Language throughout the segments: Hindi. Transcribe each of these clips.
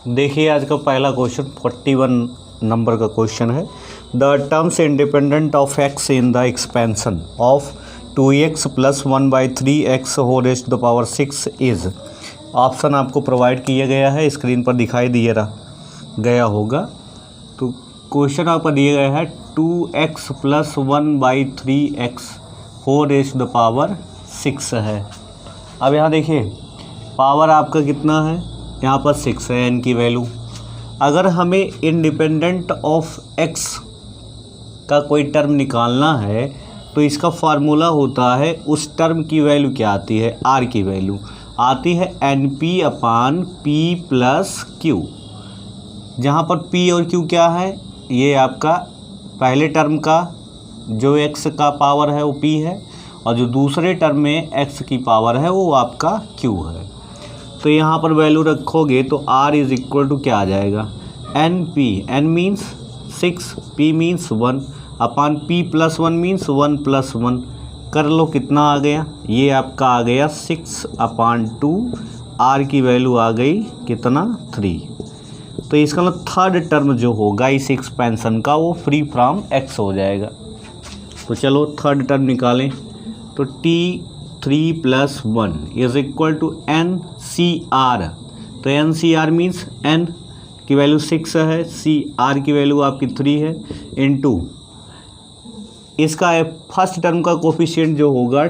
देखिए आज का पहला क्वेश्चन 41 नंबर का क्वेश्चन है। The terms independent of x in the expansion of 2x + 1/3x whole raised to the power 6 is. Option आपको प्रोवाइड किया गया है, स्क्रीन पर दिखाई दिए गया होगा। तो क्वेश्चन आपका दिया गया है 2x + 1/3x whole raised to the power 6 है। अब यहाँ देखिए पावर आपका कितना है, यहाँ पर 6 है n की वैल्यू। अगर हमें इंडिपेंडेंट ऑफ x का कोई टर्म निकालना है तो इसका फार्मूला होता है, उस टर्म की वैल्यू क्या आती है, r की वैल्यू आती है NP/P + Q, जहाँ पर P और Q क्या है, ये आपका पहले टर्म का जो x का पावर है वो P है और जो दूसरे टर्म में x की पावर है वो आपका Q है। तो यहाँ पर वैल्यू रखोगे तो r = क्या आ जाएगा, NP, n means 6, P means 1 अपान P + 1 मीन्स 1 + 1 कर लो, कितना आ गया, ये आपका आ गया 6/2। r की वैल्यू आ गई कितना, 3। तो इसका मतलब थर्ड टर्म जो होगा इस एक्सपेंशन का वो फ्री फ्रॉम x हो जाएगा। तो चलो थर्ड टर्म निकालें। तो T3 + 1 = NCR। तो NCR मीन्स n की वैल्यू 6 है, CR की वैल्यू आपकी 3 है, इनटू इसका फर्स्ट टर्म का कोफिशिएंट जो होगा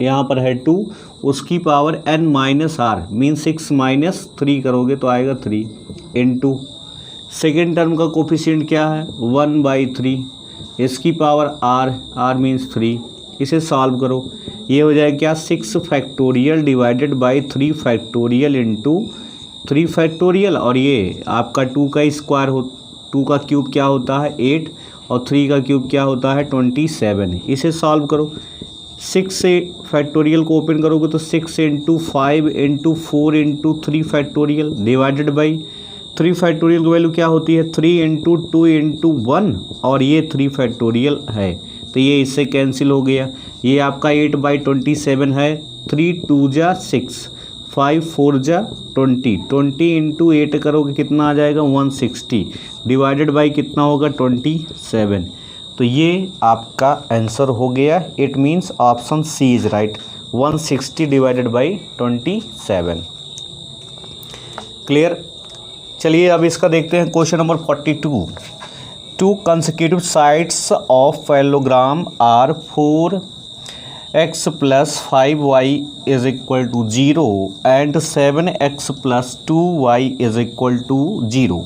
यहाँ पर है 2, उसकी पावर n - r मीन 6 - 3 करोगे तो आएगा 3, इनटू सेकेंड टर्म का कोफिशिएंट क्या है 1/3, इसकी पावर r मीन्स 3, इसे सॉल्व करो, ये हो जाएगा क्या 6 factorial divided by 3 factorial into 3 factorial, और ये आपका 2 का स्क्वायर 2 का क्यूब क्या होता है 8 और 3 का क्यूब क्या होता है 27। इसे सॉल्व करो, 6 से फैक्टोरियल को ओपन करोगे तो 6 × 5 × 4 × 3 फैक्टोरियल डिवाइडेड बाई 3 फैक्टोरियल की वैल्यू क्या होती है 3 × 2 × 1, और ये 3 फैक्टोरियल है तो ये इससे कैंसिल हो गया। ये आपका 8/27 है, 3 × 2 = 6, 5 × 4 = 20, 20 × 8 करोगे कितना आ जाएगा 160 डिवाइडेड बाई कितना होगा 27। तो ये आपका आंसर हो गया। It means option C is right, 160 divided by 27। Clear. चलिए अब इसका देखते हैं question number 42। 2 consecutive sides of parallelogram are 4x + 5y = 0 and 7x + 2y = 0.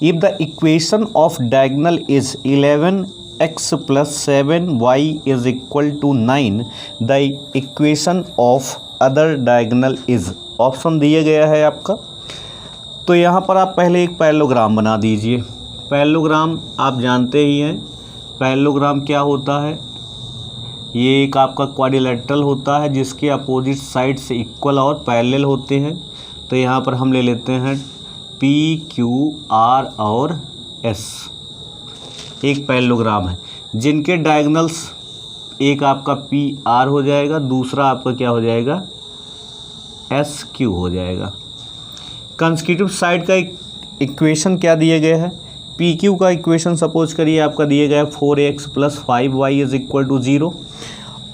If the equation of diagonal is 11x + 7y = 9, the equation of other diagonal is। Option दिया गया है आपका। तो यहाँ पर आप पहले एक पैरेललोग्राम बना दीजिए। पैरेललोग्राम आप जानते ही हैं, पैरेललोग्राम क्या होता है, ये एक आपका क्वाड्रिलेटरल होता है जिसके अपोजिट साइड से इक्वल और पैरेलल होते हैं। तो यहाँ पर हम ले लेते हैं P, Q, R और S, एक पैरेललोग्राम है जिनके डायगोनल्स एक आपका PR हो जाएगा, दूसरा आपका क्या हो जाएगा SQ हो जाएगा। कंसेक्यूटिव साइड का इक्वेशन क्या दिया गया है, PQ का इक्वेशन सपोज करिए आपका दिया गया है 4x + 5y = 0,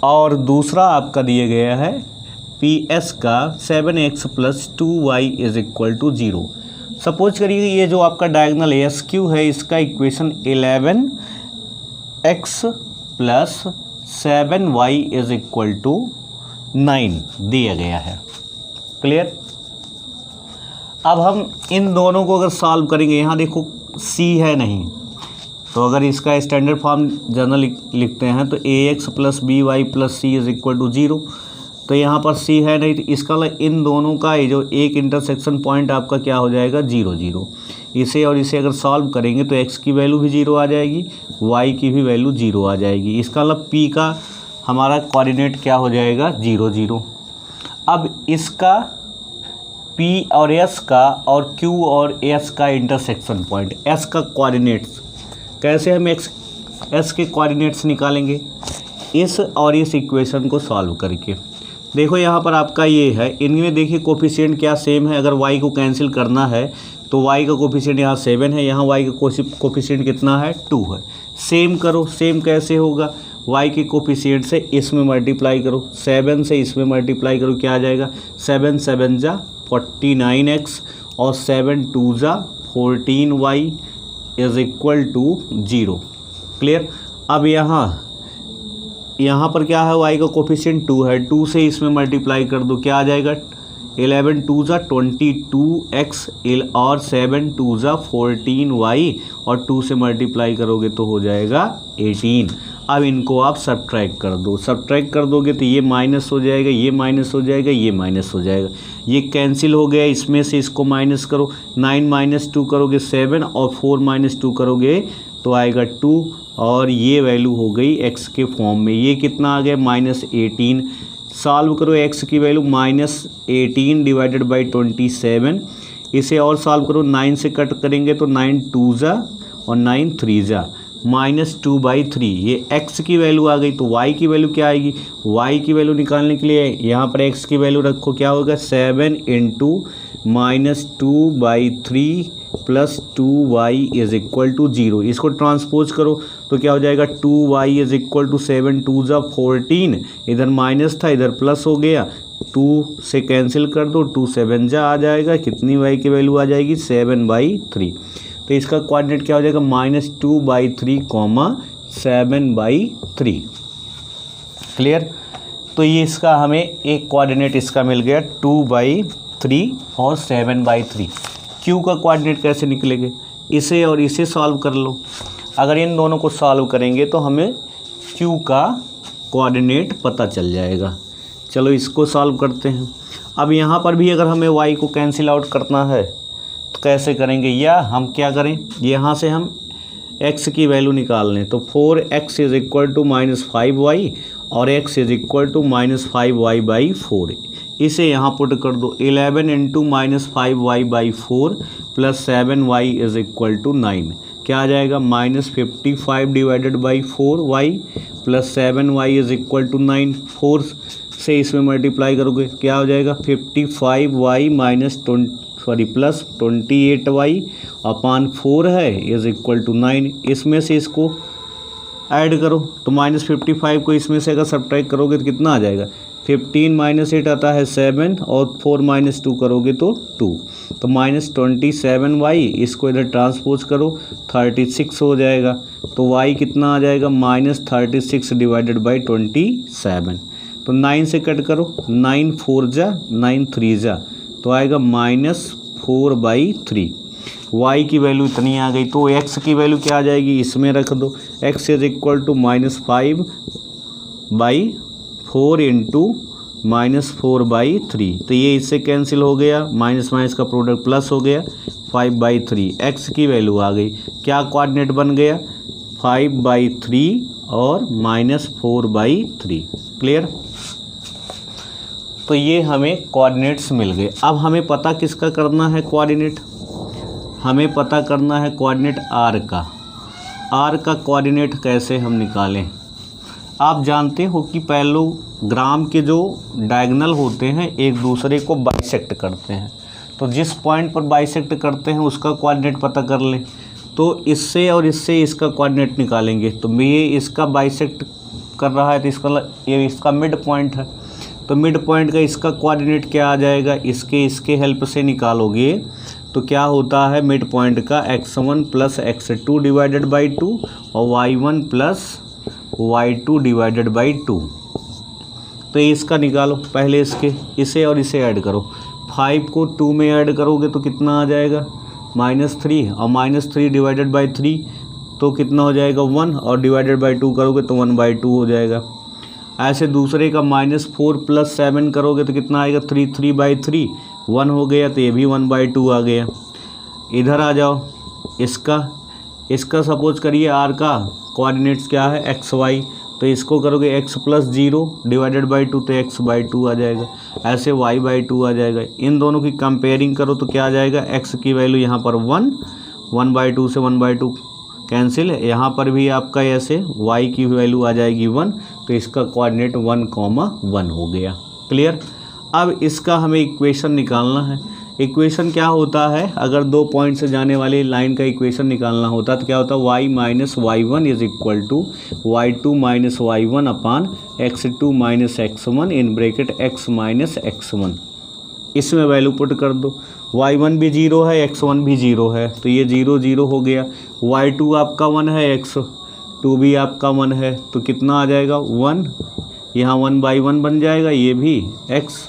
और दूसरा आपका दिया गया है PS का 7x + 2y = 0। सपोज करिए ये जो आपका डायगोनल SQ है इसका इक्वेशन 11x + 7y = 9 दिया गया है। क्लियर। अब हम इन दोनों को अगर सॉल्व करेंगे, यहाँ देखो C है नहीं, तो अगर इसका स्टैंडर्ड फॉर्म जनरल लिखते हैं तो ax + by + c = 0। तो यहाँ पर C है नहीं, तो इसका इन दोनों का ये जो एक इंटरसेक्शन पॉइंट आपका क्या हो जाएगा 0 0। इसे और इसे अगर सॉल्व करेंगे तो x की वैल्यू भी 0 आ जाएगी, y की भी वैल्यू 0 आ जाएगी। इसका मतलब P का हमारा कोऑर्डिनेट क्या हो जाएगा 0 0। अब इसका P और S का और Q और S का इंटरसेक्शन पॉइंट, S का कोऑर्डिनेट्स कैसे हम S के कोऑर्डिनेट्स निकालेंगे, इस और इस इक्वेशन को सॉल्व करके। देखो यहाँ पर आपका ये है, इनमें देखिए कोफिशिएंट क्या सेम है। अगर y को कैंसिल करना है तो y का कोफिशिएंट यहाँ 7 है, यहाँ y का कोफिशिएंट कितना है 2 है। सेम करो, सेम कैसे होगा, y के कोफिशिएंट से इसमें मल्टीप्लाई करो, 7 से इसमें मल्टीप्लाई करो, क्या आ जाएगा 7 7 जा 49x और 7 2 जा 14y is equal to 0। Clear. अब यहाँ पर क्या है, y का कोफिशिएंट 2 है, 2 से इसमें मल्टीप्लाई कर दो, क्या आ जाएगा 11 2 जा 22x और 7 2 जा 14y और 2 से मल्टीप्लाई करोगे तो हो जाएगा 18। अब इनको आप सब्ट्रैक्ट कर दो, सब्ट्रैक्ट कर दोगे तो ये माइनस हो जाएगा, ये माइनस हो जाएगा, ये माइनस हो जाएगा, ये कैंसिल हो गया। इसमें से इसको माइनस करो, 9 माइनस 2 करोगे 7 और 4 माइनस 2 करोगे तो आएगा 2 और ये वैल्यू हो गई x के फॉर्म में। ये कितना आ गया -18। सॉल्व करो x की वैल्यू -18 डिवाइडेड बाई 27। इसे और सॉल्व करो, 9 से कट करेंगे तो 9 2 जा और 9 3 जा -2/3। ये x की वैल्यू आ गई। तो y की वैल्यू क्या आएगी, y की वैल्यू निकालने के लिए यहाँ पर x की वैल्यू रखो, क्या होगा 7 × -2/3 plus 2y is equal to 0। इसको ट्रांसपोज करो तो क्या हो जाएगा 2y इज इक्वल टू 7 2 जा 14, इधर माइनस था इधर प्लस हो गया, 2 से कैंसिल कर दो, 2 7 जा आ जाएगा, कितनी y की वैल्यू आ जाएगी 7/3। तो इसका कोऑर्डिनेट क्या हो जाएगा -2/3, 7/3। क्लियर। तो ये इसका हमें एक कोऑर्डिनेट इसका मिल गया 2/3 और 7/3। क्यू का कोऑर्डिनेट कैसे निकलेंगे, इसे और इसे सॉल्व कर लो। अगर इन दोनों को सॉल्व करेंगे तो हमें क्यू का कोऑर्डिनेट पता चल जाएगा। चलो इसको सॉल्व करते हैं। अब यहाँ पर भी अगर हमें y को कैंसिल आउट करना है तो कैसे करेंगे, या हम क्या करें, यहाँ से हम x की वैल्यू निकाल लें। तो 4x is equal to -5y और x is equal to -5y/4। इसे यहाँ पुट कर दो, 11 × -5y/4 plus 7y is equal to 9। क्या आ जाएगा -55 divided by 4y plus 7y is equal to 9। 4 से इसमें मल्टीप्लाई करोगे क्या हो जाएगा 55y प्लस 28y अपान 4 है इज इक्वल टू 9। इसमें से इसको ऐड करो तो -55 को इसमें से अगर सब्ट्रैक्ट करोगे तो कितना आ जाएगा 15 - 8 आता है 7 और 4 - 2 करोगे तो 2, तो -27y। इसको इधर ट्रांसपोज करो 36 हो जाएगा। तो y कितना आ जाएगा -36 डिवाइडेड बाई 27। तो 9 से कट करो, 9 4 जा 9 3 जा तो आएगा -4/3। y की वैल्यू इतनी आ गई। तो x की वैल्यू क्या आ जाएगी, इसमें रख दो, x इज इक्वल टू -5/4 × -4/3। तो ये इससे कैंसिल हो गया, माइनस माइनस का प्रोडक्ट प्लस हो गया, 5/3। x की वैल्यू आ गई, क्या कोऑर्डिनेट बन गया 5/3 और -4/3। क्लियर। तो ये हमें कोऑर्डिनेट्स मिल गए। अब हमें पता किसका करना है कोऑर्डिनेट, हमें पता करना है कोऑर्डिनेट r का। r का कोऑर्डिनेट कैसे हम निकालें। आप जानते हो कि पैरेललोग्राम के जो डायगोनल होते हैं एक दूसरे को बाइसेक्ट करते हैं, तो जिस पॉइंट पर बाइसेक्ट करते हैं उसका कोऑर्डिनेट पता कर लें। तो इससे और इससे इसका कोऑर्डिनेट निकालेंगे। तो ये इसका बाइसेक्ट कर रहा है तो ये इसका मिड पॉइंट है, तो मिड पॉइंट का इसका कोऑर्डिनेट क्या आ जाएगा, इसके हेल्प से निकालोगे तो क्या होता है मिड पॉइंट का x1 plus x2 divided by 2 और y1 plus y2 divided by 2। तो इसका निकालो पहले, इसे और इसे ऐड करो। 5 को 2 में ऐड करोगे तो कितना आ जाएगा -3 और -3 डिवाइडेड बाई 3 तो कितना हो जाएगा 1 और डिवाइडेड बाई 2 करोगे तो 1/2 हो जाएगा। ऐसे दूसरे का -4 प्लस 7 करोगे तो कितना आएगा 3/3 1 हो गया, तो ये भी 1/2 आ गया। इधर आ जाओ, इसका सपोज करिए r का कोऑर्डिनेट्स क्या है xy, तो इसको करोगे x + 0 डिवाइडेड बाई 2 तो x/2 आ जाएगा, ऐसे y/2 आ जाएगा। इन दोनों की कंपेयरिंग करो तो क्या आ जाएगा x की वैल्यू यहाँ पर 1, 1/2 से 1/2 कैंसिल, यहाँ पर भी आपका ऐसे y की वैल्यू आ जाएगी 1, तो इसका कोऑर्डिनेट 1, 1 हो गया। क्लियर। अब इसका हमें इक्वेशन निकालना है। इक्वेशन क्या होता है, अगर 2 पॉइंट से जाने वाली लाइन का इक्वेशन निकालना होता तो क्या होता है, y minus y1 is equal to y2 minus y1 upon x2 minus x1 in bracket x minus x1। इसमें वैल्यू पुट कर दो, y1 भी 0 है, x1 भी 0 है, तो ये 0 0 हो गया। y2 आपका 1 है, x2 भी आपका 1 है, तो कितना आ जाएगा 1, यहाँ 1/1 बन जाएगा, ये भी x,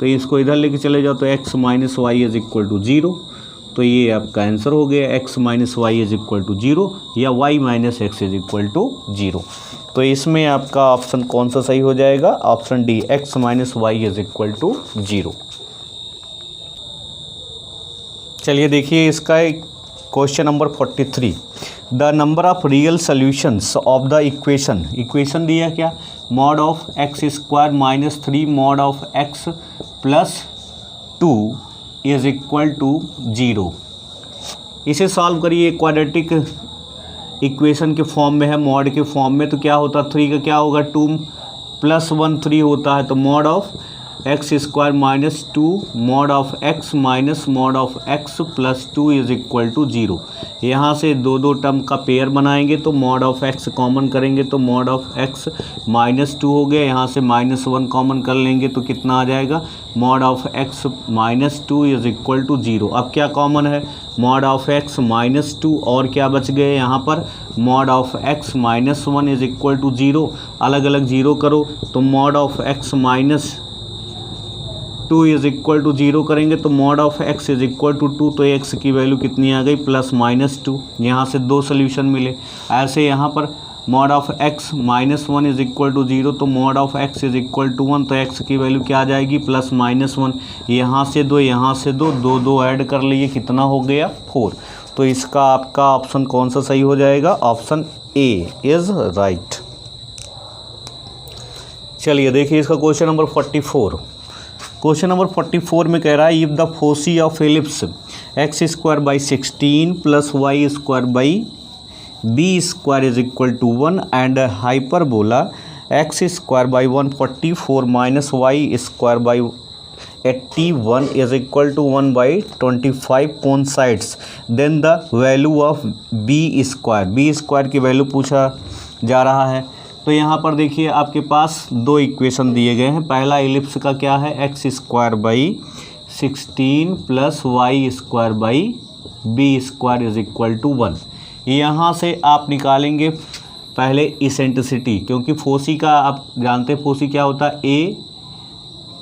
तो इसको इधर लेके चले जाओ तो x minus y is equal to 0। तो ये आपका आंसर हो गया, x minus y is equal to 0 या y minus x is equal to 0। तो इसमें आपका ऑप्शन कौन सा सही हो जाएगा, option D, x minus y is equal to 0। चलिए देखिए इसका एक question number 43, the number of real solutions of the equation दिया क्या, mod of x square minus 3 mod of x plus 2 is equal to 0। इसे सॉल्व करिए, क्वाड्रेटिक इक्वेशन के फॉर्म में है, मॉड के फॉर्म में, तो क्या होता, 3 का क्या होगा 2 प्लस 1 3 होता है, तो mod of x square minus 2 mod of x minus mod of x plus 2 is equal to 0। यहाँ से दो टर्म का पेयर बनाएंगे तो मॉड ऑफ एक्स कॉमन करेंगे तो मॉड ऑफ एक्स माइनस 2 हो गया, यहाँ से माइनस 1 कॉमन कर लेंगे तो कितना आ जाएगा, mod of x minus 2 is equal to 0। अब क्या कॉमन है, मॉड ऑफ एक्स माइनस 2 और क्या बच गए यहाँ पर, mod of x minus 1 is equal to 0। अलग अलग 0 करो तो mod of x minus 2 is equal to 0 करेंगे तो mod of x is equal to 2, तो एक्स की वैल्यू कितनी आ गई, प्लस माइनस 2। यहाँ से 2 सोल्यूशन मिले। ऐसे यहाँ पर mod of x minus 1 is equal to 0, तो mod of x is equal to 1, तो एक्स की वैल्यू क्या आ जाएगी, प्लस माइनस 1। यहाँ से 2 यहाँ से 2 2 2 ऐड कर लिए, कितना हो गया 4। तो इसका आपका ऑप्शन कौन सा सही हो जाएगा, ऑप्शन ए इज राइट। चलिए देखिए इसका क्वेश्चन नंबर 44। क्वेश्चन नंबर 44 में कह रहा है, if the foci of ellipse x square by 16 plus y square by b square is equal to 1 and hyperbola x square by 144 minus y square by 81 is equal to 1/25 coincides, then the value of b square की वैल्यू पूछा जा रहा है। तो यहाँ पर देखिए आपके पास 2 इक्वेशन दिए गए हैं। पहला एलिप्स का क्या है, x square by 16 plus y square by b square is equal to 1। यहाँ से आप निकालेंगे पहले इसेंट्रिसिटी, क्योंकि फोसी का आप जानते हैं फोसी क्या होता है, ए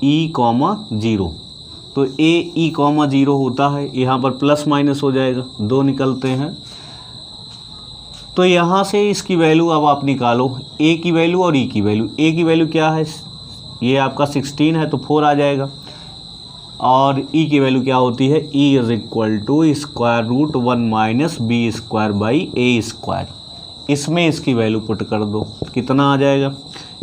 ई कॉमा 0, तो ए ई कॉमा 0 होता है। यहाँ पर प्लस माइनस हो जाएगा, 2 निकलते हैं। तो यहाँ से इसकी वैल्यू अब आप निकालो, ए की वैल्यू और ई की वैल्यू। ए की वैल्यू क्या है, ये आपका 16 है तो 4 आ जाएगा, और ई की वैल्यू क्या होती है, e is equal to square root 1 minus b square by a square. इसमें इसकी वैल्यू पुट कर दो, कितना आ जाएगा,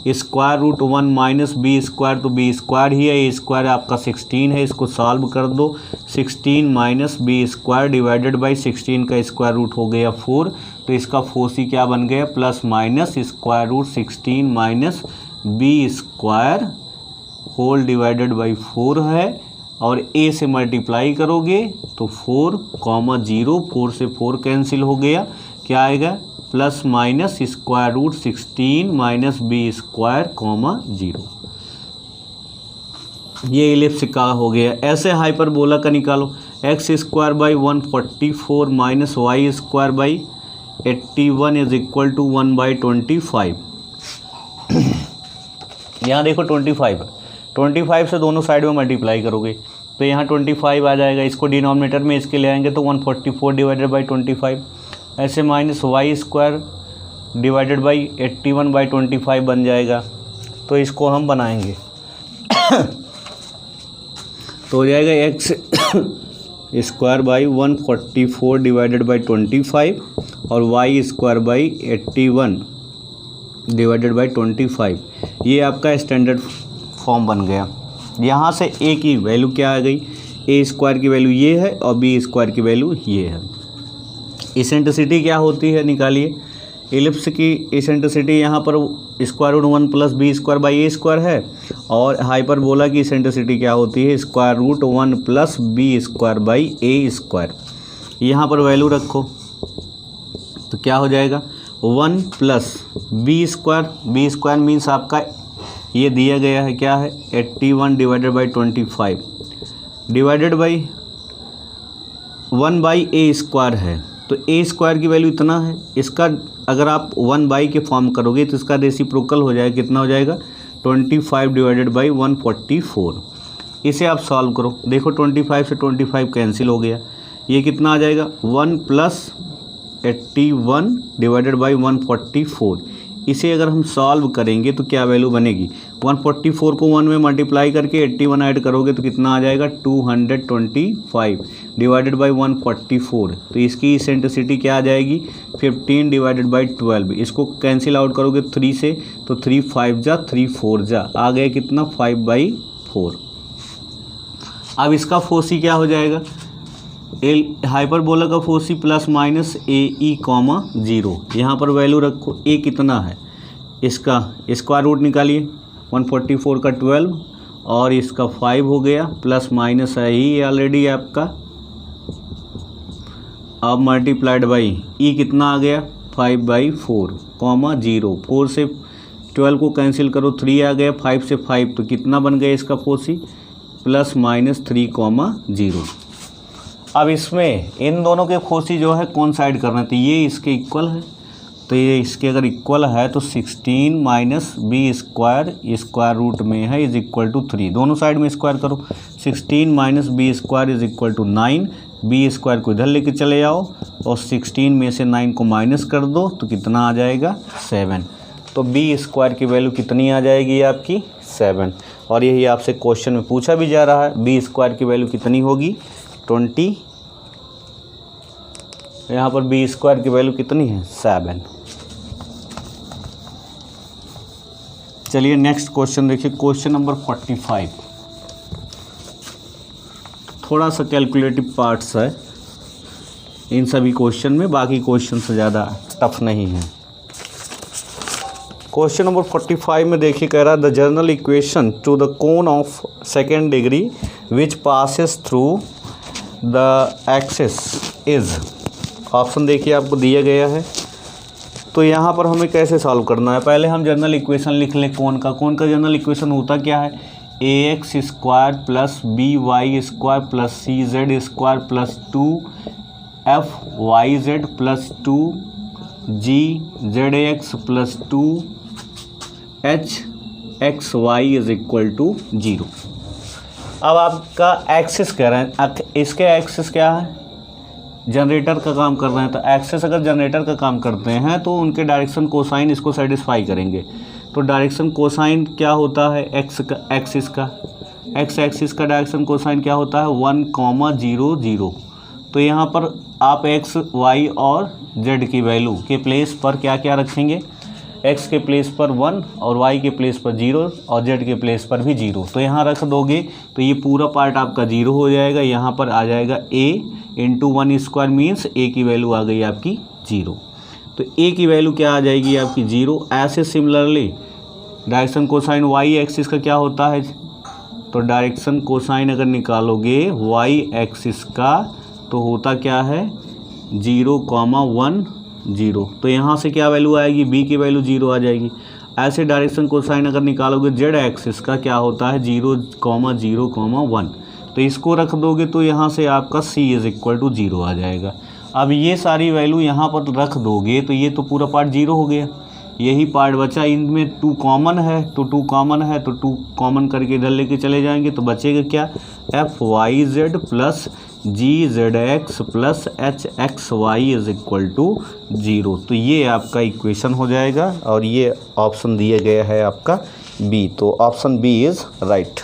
square root 1 minus b square, तो बी स्क्वायर ही है, ए स्क्वायर आपका 16 है, इसको सॉल्व कर दो। 16 minus b square divided by 16 का स्क्वायर रूट हो गया 4, तो इसका फोसी क्या बन गया, plus minus square root 16 minus b square whole divided by 4 है, और ए से मल्टीप्लाई करोगे तो 4,0, 4 से 4 कैंसिल हो गया, क्या आएगा, plus minus square root 16 minus b square 0। ये इलिप्स का हो गया। ऐसे हाइपरबोला का निकालो, x square by 144 minus y square by 81 is equal to 1/25। यहाँ देखो 25 से दोनों साइड में मल्टीप्लाई करोगे तो यहाँ 25 आ जाएगा, इसको डिनोमिनेटर में इसके ले आएंगे तो 144 डिवाइडेड बाई 25, ऐसे minus y square divided by 81/25 बन जाएगा। तो इसको हम बनाएंगे तो हो जाएगा x square by 144 divided by 25 और y square by 81 divided by 25। ये आपका स्टैंडर्ड फॉर्म बन गया। यहाँ से ए की वैल्यू क्या आ गई, ए स्क्वायर की वैल्यू ये है और बी स्क्वायर की वैल्यू ये है। इसेंट्रिसिटी क्या होती है निकालिए, इलिप्स की इसेंट्रिसिटी यहाँ पर square root 1 plus b square by a square है, और हाइपरबोला की इसेंट्रिसिटी क्या होती है, square root 1 plus b square by a square. यहाँ पर वैल्यू रखो तो क्या हो जाएगा, 1 प्लस बी स्क्वायर मीन्स आपका ये दिया गया है क्या है, 81 divided by 25 divided by 1 by a square है, तो ए स्क्वायर की वैल्यू इतना है। इसका अगर आप 1 बाई के फॉर्म करोगे तो इसका रेसिप्रोकल हो जाएगा, कितना हो जाएगा, 25 डिवाइडेड बाई 144। इसे आप सॉल्व करो, देखो 25 से 25 कैंसिल हो गया, ये कितना आ जाएगा, 1 प्लस 81 डिवाइडेड बाई 144। इसे अगर हम सॉल्व करेंगे तो क्या वैल्यू बनेगी, 144 को 1 में मल्टीप्लाई करके 81 ऐड करोगे तो कितना आ जाएगा, 225 डिवाइडेड बाई 144। तो इसकी इसेंट्रिसिटी क्या आ जाएगी, 15 डिवाइडेड बाई 12। इसको कैंसिल आउट करोगे 3 से तो 3 5 जा 3 4 जा, आ गया कितना, 5/4। अब इसका फोसी क्या हो जाएगा, हाइपरबोला का फोसी प्लस माइनस ए ई कॉमा 0। यहाँ पर वैल्यू रखो, ए कितना है, इसका स्क्वायर रूट निकालिए, 144 का 12 और इसका 5 हो गया, प्लस माइनस है ही ऑलरेडी आपका, अब मल्टीप्लाइड बाई ई कितना आ गया, 5/4 कॉमा 0। 4 से 12 को कैंसिल करो, 3 आ गया, 5 से 5 तो कितना बन गया इसका फोसी, प्लस माइनस 3,0। अब इसमें इन दोनों के फोसी जो है कौन साइड करना है, तो ये इसके इक्वल है, तो ये इसके अगर इक्वल है तो 16 माइनस बी स्क्वायर रूट में है इज इक्वल टू 3। दोनों साइड में स्क्वायर करो, 16 minus b square is equal to 9। B square को इधर लेके चले जाओ और 16 में से 9 को माइनस कर दो तो कितना आ जाएगा, 7। तो बी स्क्वायर की वैल्यू कितनी आ जाएगी आपकी, 7। और यही आपसे क्वेश्चन में पूछा भी जा रहा है, बी स्क्वायर की वैल्यू कितनी होगी, 20। यहाँ पर बी स्क्वायर की वैल्यू कितनी है, 7। चलिए नेक्स्ट क्वेश्चन देखिए, क्वेश्चन नंबर 45। थोड़ा सा कैलकुलेटिव पार्ट्स है इन सभी क्वेश्चन में, बाकी क्वेश्चन से ज़्यादा टफ नहीं है। क्वेश्चन नंबर 45 में देखिए, कह रहा है the general equation two the cone of second degree which passes through the axis is. Option देखिए आपको दिया गया है, तो यहाँ पर हमें कैसे सॉल्व करना है, पहले हम जनरल इक्वेशन लिख लें कोन का जनरल इक्वेशन होता क्या है, ax square plus by square plus cz square plus 2fyz plus 2gzx plus 2hxy is equal to 0। अब आपका एक्सिस कह रहे हैं, इसके एक्सिस क्या है, जनरेटर का काम कर रहे हैं, तो एक्सिस अगर जनरेटर का काम करते हैं तो उनके डायरेक्शन कोसाइन इसको सेटिस्फाई करेंगे। तो डायरेक्शन कोसाइन क्या होता है, एक्स एक्सिस का डायरेक्शन कोसाइन क्या होता है, 1,0,0। तो यहाँ पर आप एक्स वाई और जेड की वैल्यू के प्लेस पर क्या क्या रखेंगे, एक्स के प्लेस पर 1 और वाई के प्लेस पर 0 और जेड के प्लेस पर भी 0। तो यहाँ रख दोगे तो ये पूरा पार्ट आपका 0 हो जाएगा, यहाँ पर आ जाएगा a into 1 square means a की वैल्यू आ गई आपकी 0। तो a की वैल्यू क्या आ जाएगी आपकी 0। ऐसे similarly direction cosine y axis का क्या होता है, तो डायरेक्शन कोसाइन अगर निकालोगे y एक्सिस का तो होता क्या है, 0,1 0। तो यहाँ से क्या वैल्यू आएगी, b की वैल्यू 0 आ जाएगी। ऐसे डायरेक्शन कोसाइन अगर निकालोगे z एक्सिस का क्या होता है, 0,0,1। तो इसको रख दोगे तो यहाँ से आपका c इज इक्वल टू 0 आ जाएगा। अब ये सारी वैल्यू यहाँ पर रख दोगे तो ये तो पूरा पार्ट 0 हो गया, यही पार्ट बचा। इनमें 2 कॉमन है तो 2 कॉमन है तो 2 कॉमन करके इधर लेके चले जाएंगे तो बचेगा क्या, fyz plus gzx plus hxy is equal to 0। तो ये आपका इक्वेशन हो जाएगा और ये ऑप्शन दिया गया है आपका बी, तो ऑप्शन बी इज़ राइट।